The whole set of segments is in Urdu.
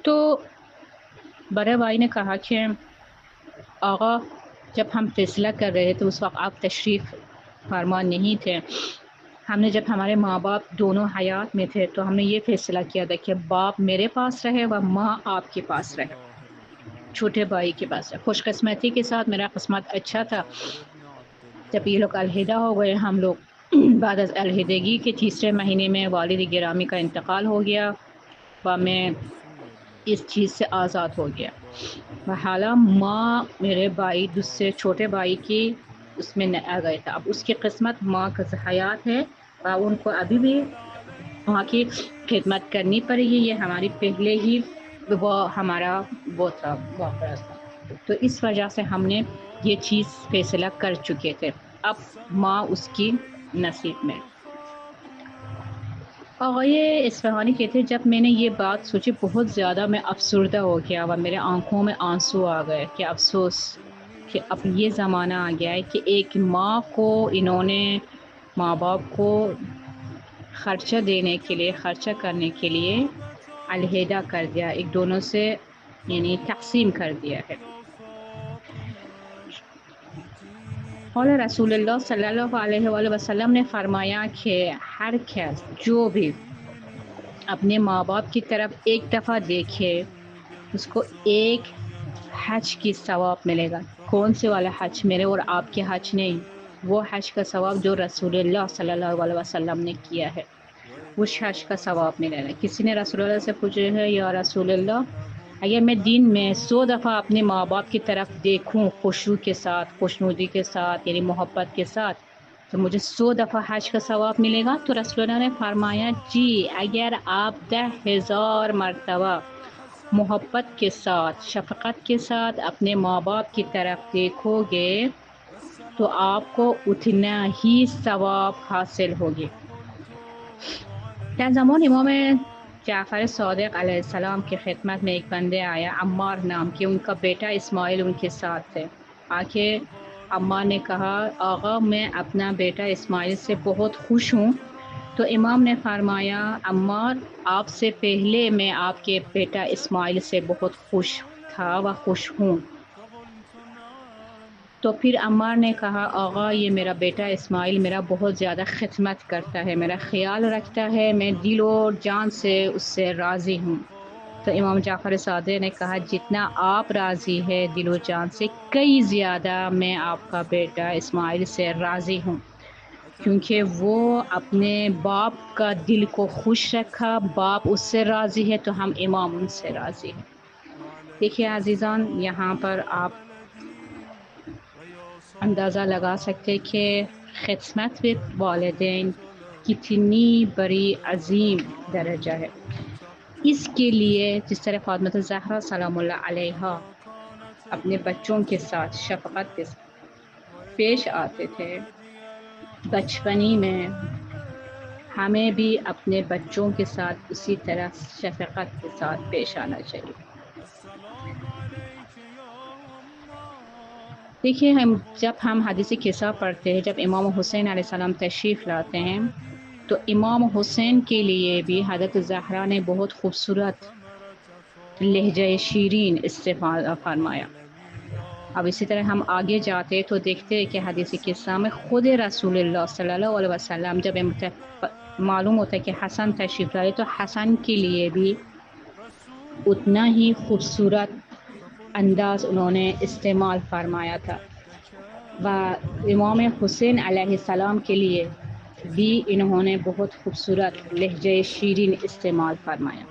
تو بڑے بھائی نے کہا کہ آقا جب ہم فیصلہ کر رہے تھے اس وقت آپ تشریف فرما نہیں تھے. ہم نے جب ہمارے ماں باپ دونوں حیات میں تھے تو ہم نے یہ فیصلہ کیا تھا کہ باپ میرے پاس رہے و ماں آپ کے پاس رہے، چھوٹے بھائی کے پاس رہے. خوش قسمتی کے ساتھ میرا قسمت اچھا تھا. جب یہ لوگ علیحدہ ہو گئے، ہم لوگ بعد از علیحدگی کے تیسرے مہینے میں والد گرامی کا انتقال ہو گیا و میں اس چیز سے آزاد ہو گیا. حالہ ماں میرے بھائی دوسرے چھوٹے بھائی کی اس میں آ گئے تھا. اب اس کی قسمت ماں کا حیات ہے اور ان کو ابھی بھی وہاں کی خدمت کرنی پڑے گی. یہ ہماری پہلے ہی وہ ہمارا وہ تھا واقعہ تھا. تو اس وجہ سے ہم نے یہ چیز فیصلہ کر چکے تھے. اب ماں اس کی نصیب میں. آقای اصفہانی کہتے ہیں جب میں نے یہ بات سوچی بہت زیادہ میں افسردہ ہو گیا و میرے آنکھوں میں آنسو آ گئے کہ افسوس کہ اب یہ زمانہ آ گیا ہے کہ ایک ماں کو انہوں نے ماں باپ کو خرچہ دینے کے لیے خرچہ کرنے کے لیے علیحدہ کر دیا، ایک دونوں سے یعنی تقسیم کر دیا ہے. قال رسول اللہ صلی اللہ علیہ وآلہ وسلم نے فرمایا کہ ہر کس جو بھی اپنے ماں باپ کی طرف ایک دفعہ دیکھے اس کو ایک حج کی ثواب ملے گا. کون سے والا حج؟ میرے اور آپ کے حج نہیں، وہ حج کا ثواب جو رسول اللہ صلی اللہ علیہ وسلم نے کیا ہے، اس حج کا ثواب ملے گا. کسی نے رسول اللہ سے پوچھے ہے یا رسول اللہ اگر میں دن میں 100 دفعہ اپنے ماں باپ کی طرف دیکھوں خشوع کے ساتھ، خوشنودی کے ساتھ یعنی محبت کے ساتھ، تو مجھے 100 دفعہ حج کا ثواب ملے گا؟ تو رسول اللہ نے فرمایا جی اگر آپ 10,000 مرتبہ محبت کے ساتھ شفقت کے ساتھ اپنے ماں باپ کی طرف دیکھو گے تو آپ کو اتنا ہی ثواب حاصل ہوگی. در زمان امام جعفر صادق علیہ السلام کی خدمت میں ایک بندے آیا عمار نام کے، ان کا بیٹا اسماعیل ان کے ساتھ تھے. آکے عمار نے کہا آقا میں اپنا بیٹا اسماعیل سے بہت خوش ہوں. تو امام نے فرمایا عمار آپ سے پہلے میں آپ کے بیٹا اسماعیل سے بہت خوش تھا و خوش ہوں. تو پھر عمار نے کہا آقا یہ میرا بیٹا اسماعیل میرا بہت زیادہ خدمت کرتا ہے، میرا خیال رکھتا ہے، میں دل و جان سے اس سے راضی ہوں. تو امام جعفر صادق نے کہا جتنا آپ راضی ہے دل و جان سے کئی زیادہ میں آپ کا بیٹا اسماعیل سے راضی ہوں، کیونکہ وہ اپنے باپ کا دل کو خوش رکھا، باپ اس سے راضی ہے تو ہم امام ان سے راضی ہیں. دیکھیے عزیزان یہاں پر آپ اندازہ لگا سکتے کہ خدمت والدین کتنی بڑی عظیم درجہ ہے. اس کے لیے جس طرح فاطمہ الزہرا سلام اللہ علیہا اپنے بچوں کے ساتھ شفقت کے ساتھ پیش آتے تھے بچپنی میں، ہمیں بھی اپنے بچوں کے ساتھ اسی طرح شفقت کے ساتھ پیش آنا چاہیے. دیکھیے جب ہم حدیث قصہ پڑھتے ہیں، جب امام حسین علیہ السلام تشریف لاتے ہیں تو امام حسین کے لیے بھی حضرت زہرا نے بہت خوبصورت لہجہ شیرین استعمال فرمایا. اب اسی طرح ہم آگے جاتے تو دیکھتے ہیں کہ حدیث قصہ میں خود رسول اللہ صلی اللہ علیہ وسلم جب معلوم ہوتا ہے کہ حسن تشریف لائے تو حسن کے لیے بھی اتنا ہی خوبصورت انداز انہوں نے استعمال فرمایا تھا. و امام حسین علیہ السلام کے لیے بھی انہوں نے بہت خوبصورت لہجہ شیرین استعمال فرمایا.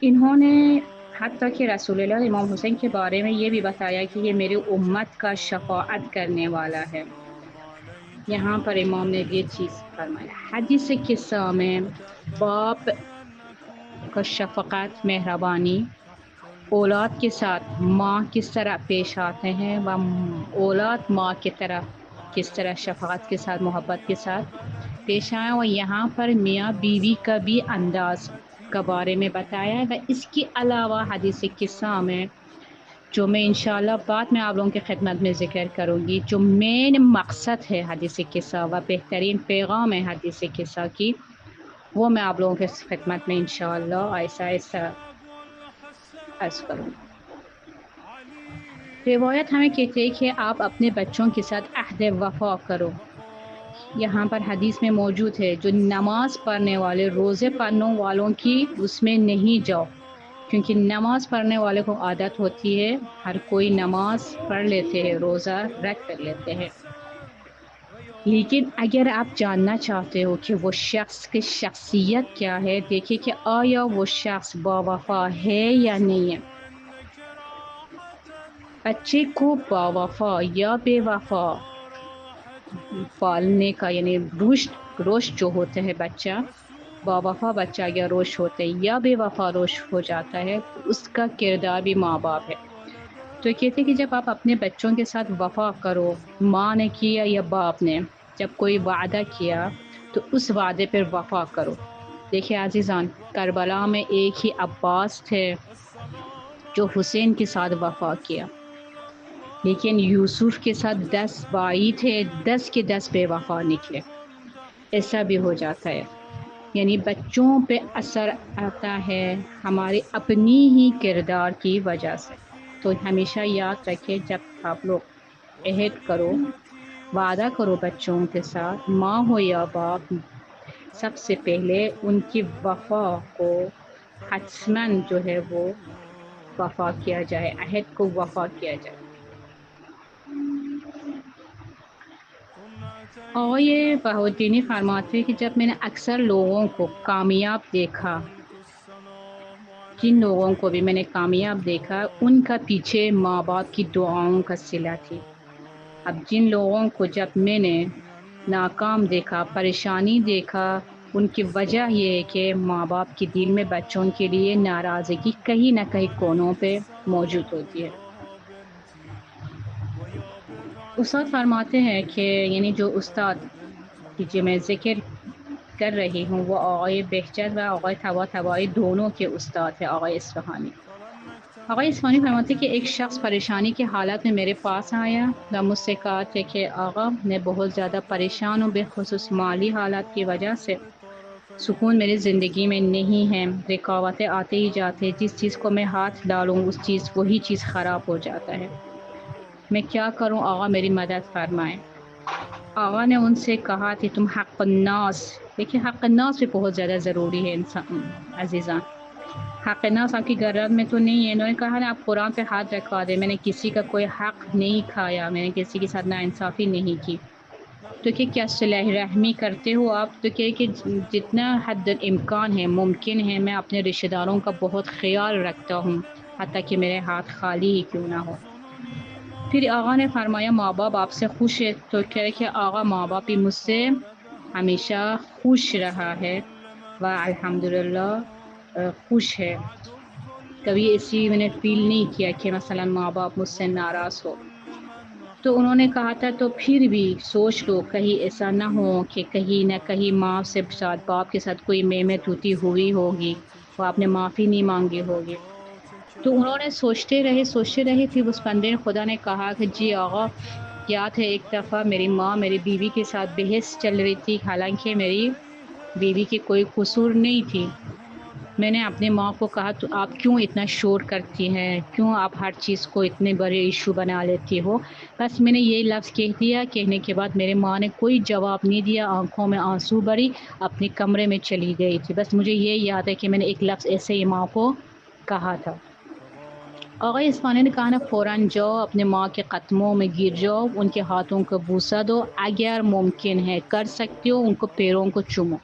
انہوں نے حتیٰ کہ رسول اللہ امام حسین کے بارے میں یہ بھی بتایا کہ یہ میری امت کا شفاعت کرنے والا ہے. یہاں پر امام نے یہ چیز فرمایا. حدیث قصہ میں باپ کا شفقت مہربانی، اولاد کے ساتھ ماں کس طرح پیش آتے ہیں و اولاد ماں کی طرف کس طرح شفقت کے ساتھ محبت کے ساتھ پیش آئیں، اور یہاں پر میاں بیوی کا بھی انداز کے بارے میں بتایا ہے. و اس کے علاوہ حدیث قصہ میں جو میں انشاءاللہ بعد میں آپ لوگوں کی خدمت میں ذکر کروں گی، جو مین مقصد ہے حدیث قصہ و بہترین پیغام ہے حدیث قصہ کی، وہ میں آپ لوگوں کے خدمت میں انشاءاللہ آہستہ آہستہ عرض کروں. روایت ہمیں کہتے ہیں کہ آپ اپنے بچوں کے ساتھ عہد وفا کرو. یہاں پر حدیث میں موجود ہے جو نماز پڑھنے والے روزے پڑھنے والوں کی اس میں نہیں جاؤ، کیونکہ نماز پڑھنے والے کو عادت ہوتی ہے، ہر کوئی نماز پڑھ لیتے ہیں، روزہ رکھ کر لیتے ہیں. لیکن اگر آپ جاننا چاہتے ہو کہ وہ شخص کی شخصیت کیا ہے، دیکھیں کہ آیا وہ شخص با وفا ہے یا نہیں ہے. بچے کو با وفا یا بے وفا پالنے کا یعنی رشد جو ہوتا ہے بچہ، با وفا بچہ یا رشد ہوتا ہے یا بے وفا رشد ہو جاتا ہے، اس کا کردار بھی ماں باپ ہے. تو کہتے ہیں کہ جب آپ اپنے بچوں کے ساتھ وفا کرو، ماں نے کیا یا باپ نے جب کوئی وعدہ کیا تو اس وعدے پر وفا کرو. دیکھیں عزیزان، کربلا میں ایک ہی عباس تھے جو حسین کے ساتھ وفا کیا، لیکن یوسف کے ساتھ 10 بھائی تھے، 10 کے 10 بے وفا نکلے. ایسا بھی ہو جاتا ہے. یعنی بچوں پہ اثر آتا ہے ہمارے اپنی ہی کردار کی وجہ سے. تو ہمیشہ یاد رکھے جب آپ لوگ عہد کرو، وعدہ کرو بچوں کے ساتھ، ماں ہو یا باپ، سب سے پہلے ان کی وفا کو حتماً جو ہے وہ وفا کیا جائے، عہد کو وفا کیا جائے. اور یہ بہاؤالدینی فرماتے ہیں کہ جب میں نے اکثر لوگوں کو کامیاب دیکھا، جن لوگوں کو بھی میں نے کامیاب دیکھا، ان کا پیچھے ماں باپ کی دعاؤں کا صلہ تھی. اب جن لوگوں کو جب میں نے ناکام دیکھا، پریشانی دیکھا، ان کی وجہ یہ ہے کہ ماں باپ کے دل میں بچوں کے لیے ناراضگی کہیں نہ کہیں کونوں پہ موجود ہوتی ہے. استاد فرماتے ہیں کہ یعنی جو استاد کی جو میں ذکر کر رہی ہوں وہ آقای بہجت و آقای طباطبایی دونوں کے استاد ہیں، آقای اصفہانی. آقای اصفہانی فرماتے کہ ایک شخص پریشانی کی حالت میں میرے پاس آیا و مجھ سے کہا تھا کہ آقا میں بہت زیادہ پریشان ہوں، بالخصوص مالی حالات کی وجہ سے سکون میری زندگی میں نہیں ہے، رکاوٹیں آتے ہی جاتے، جس چیز کو میں ہاتھ ڈالوں وہی چیز خراب ہو جاتا ہے، میں کیا کروں آقا میری مدد فرمائیں. آقا نے ان سے کہا کہ تم حق الناس، دیکھیں حق الناس بھی بہت زیادہ ضروری ہے انسان عزیزان. حق الناس آپ کی غرض میں تو نہیں ہے. انہوں نے کہا نا آپ قرآن پہ ہاتھ رکھوا دیں، میں نے کسی کا کوئی حق نہیں کھایا، میں نے کسی کے ساتھ ناانصافی نہیں کی. تو کیا صلح رحمی کرتے ہو آپ؟ تو کہ جتنا حد امکان ہے، ممکن ہے، میں اپنے رشتہ داروں کا بہت خیال رکھتا ہوں، حتیٰ کہ میرے ہاتھ خالی ہی کیوں نہ ہو. پھر آقا نے فرمایا ماں باپ آپ سے خوش ہے؟ تو کہہ کہ آقا ماں باپ بھی مجھ سے ہمیشہ خوش رہا ہے و الحمدللہ خوش ہے. کبھی ایسی میں نے فیل نہیں کیا کہ مثلا ماں باپ مجھ سے ناراض ہو. تو انہوں نے کہا تھا تو پھر بھی سوچ لو کہیں ایسا نہ ہو کہ کہیں نہ کہیں ماں سے ساتھ باپ کے ساتھ کوئی ٹوٹی ہوئی ہوگی، وہ آپ نے معافی نہیں مانگی ہوگی. تو انہوں نے سوچتے رہے پھر اس بندے خدا نے کہا کہ جی آقا یاد ہے ایک دفعہ میری ماں میری بیوی کے ساتھ بحث چل رہی تھی، حالانکہ میری بیوی کی کوئی قصور نہیں تھی. میں نے اپنی ماں کو کہا تو آپ کیوں اتنا شور کرتی ہیں، کیوں آپ ہر چیز کو اتنے بڑے ایشو بنا لیتی ہو. بس میں نے یہ لفظ کہہ دیا، کہنے کے بعد میرے ماں نے کوئی جواب نہیں دیا، آنکھوں میں آنسو بھری اپنے کمرے میں چلی گئی تھی. بس مجھے یہ یاد ہے کہ میں نے ایک لفظ ایسے ہی ماں کو کہا تھا. آقا اصفہانی نے کہا نا فوراً جاؤ اپنے ماں کے قدموں میں گر جاؤ، ان کے ہاتھوں کو بوسہ دو، اگر ممکن ہے کر سکتے ہو ان کو پیروں کو چومو،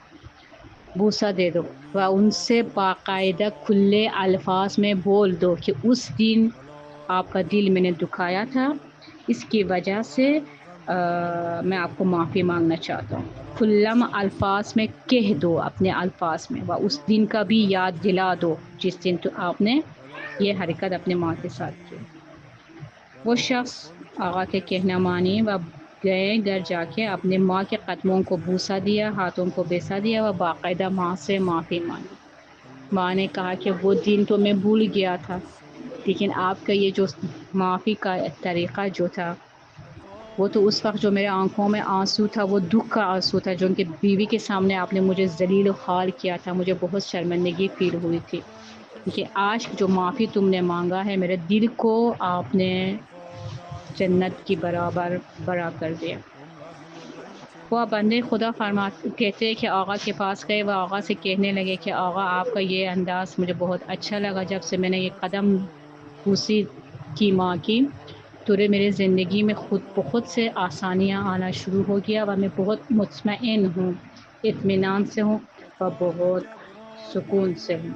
بوسہ دے دو و ان سے باقاعدہ کھلے الفاظ میں بول دو کہ اس دن آپ کا دل میں نے دکھایا تھا، اس کی وجہ سے میں آپ کو معافی مانگنا چاہتا ہوں. کھلم الفاظ میں کہہ دو، اپنے الفاظ میں، و اس دن کا بھی یاد دلا دو جس دن تو آپ نے یہ حرکت اپنے ماں کے ساتھ کی. وہ شخص آقا کے کہنا مانی و گئے، گھر جا کے اپنے ماں کے قدموں کو بوسہ دیا، ہاتھوں کو بیسا دیا و باقاعدہ ماں سے معافی مانگی. ماں نے کہا کہ وہ دن تو میں بھول گیا تھا، لیکن آپ کا یہ جو معافی کا طریقہ جو تھا وہ تو اس وقت جو میرے آنکھوں میں آنسو تھا وہ دکھ کا آنسو تھا، جو ان کی بیوی کے سامنے آپ نے مجھے ذلیل و خوار کیا تھا، مجھے بہت شرمندگی فیل ہوئی تھی کہ آج جو معافی تم نے مانگا ہے میرے دل کو آپ نے جنت کی برابر بڑا کر دیا۔ وہ بندے خدا کہتے کہ آقا کے پاس گئے، وہ آقا سے کہنے لگے کہ آقا آپ کا یہ انداز مجھے بہت اچھا لگا، جب سے میں نے یہ قدم بوسی کی ماں کی تو میرے زندگی میں خود بہت سے آسانیاں آنا شروع ہو گیا اور میں بہت مطمئن ہوں، اطمینان سے ہوں اور بہت سکون سے ہوں۔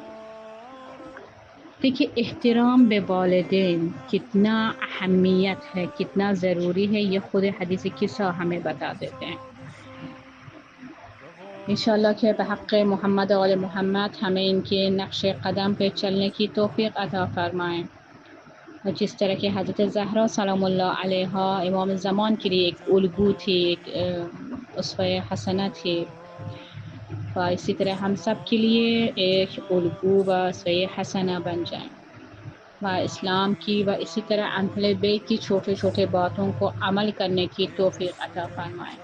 دیکھیے احترام بے والدین کتنا اہمیت ہے، کتنا ضروری ہے، یہ خود حدیث قصہ ہمیں بتا دیتے ہیں۔ انشاءاللہ کہ بحق محمد اور محمد ہمیں ان کے نقش قدم پہ چلنے کی توفیق عطا فرمائیں، اور جس طرح کہ حضرت زہرا سلام اللہ علیہا امام زمان کے لیے ایک الگو تھی، ایک اسوہ حسنہ تھی، اور اسی طرح ہم سب کے لیے ایک الگو و اسوہ حسنہ بن جائیں، و اسلام کی و اسی طرح اہل بیت کی چھوٹے چھوٹے باتوں کو عمل کرنے کی توفیق عطا فرمائیں،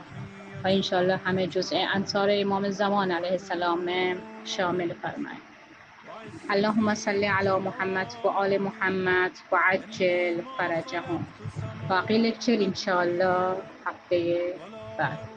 اور انشاءاللہ ہمیں جزء انصار امام زمان علیہ السلام میں شامل فرمائیں۔ اللہم صلی علی محمد و آل محمد و عجل فرجہم۔ باقی لیکچر انشاءاللہ ہفتے بعد۔